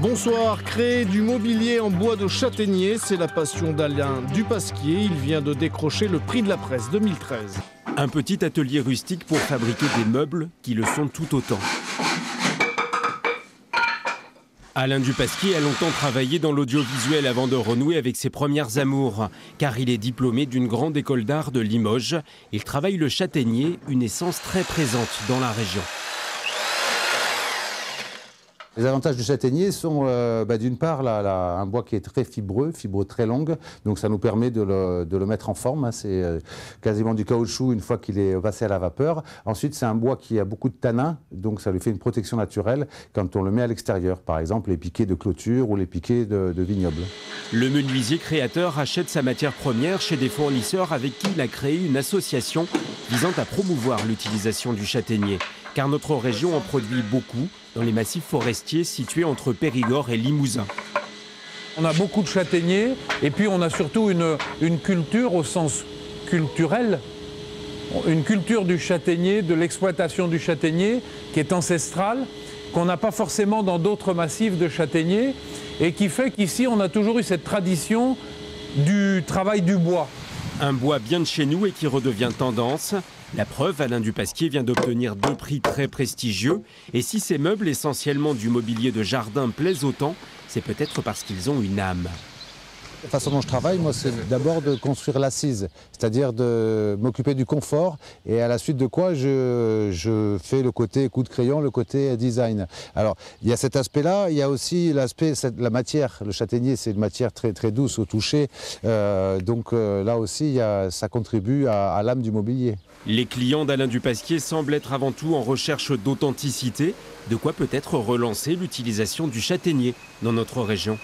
Bonsoir, créer du mobilier en bois de châtaignier, c'est la passion d'Alain Dupasquier. Il vient de décrocher le prix de la presse 2013. Un petit atelier rustique pour fabriquer des meubles qui le sont tout autant. Alain Dupasquier a longtemps travaillé dans l'audiovisuel avant de renouer avec ses premières amours. Car il est diplômé d'une grande école d'art de Limoges. Il travaille le châtaignier, une essence très présente dans la région. Les avantages du châtaignier sont d'une part un bois qui est très fibreux, fibre très longue, donc ça nous permet de le mettre en forme, hein. C'est quasiment du caoutchouc une fois qu'il est passé à la vapeur. Ensuite c'est un bois qui a beaucoup de tanins, donc ça lui fait une protection naturelle quand on le met à l'extérieur, par exemple les piquets de clôture ou les piquets de vignoble. Le menuisier créateur achète sa matière première chez des fournisseurs avec qui il a créé une association visant à promouvoir l'utilisation du châtaignier. Car notre région en produit beaucoup dans les massifs forestiers situés entre Périgord et Limousin. On a beaucoup de châtaigniers et puis on a surtout une culture au sens culturel, une culture du châtaignier, de l'exploitation du châtaignier qui est ancestrale, qu'on n'a pas forcément dans d'autres massifs de châtaigniers et qui fait qu'ici on a toujours eu cette tradition du travail du bois. Un bois bien de chez nous et qui redevient tendance. La preuve, Alain Dupasquier vient d'obtenir 2 prix très prestigieux. Et si ces meubles, essentiellement du mobilier de jardin, plaisent autant, c'est peut-être parce qu'ils ont une âme. La façon dont je travaille, moi, c'est d'abord de construire l'assise, c'est-à-dire de m'occuper du confort et à la suite de quoi je fais le côté coup de crayon, le côté design. Alors, il y a cet aspect-là, il y a aussi l'aspect, la matière. Le châtaignier, c'est une matière très, très douce au toucher, donc là aussi, ça contribue à l'âme du mobilier. Les clients d'Alain Dupasquier semblent être avant tout en recherche d'authenticité, de quoi peut-être relancer l'utilisation du châtaignier dans notre région.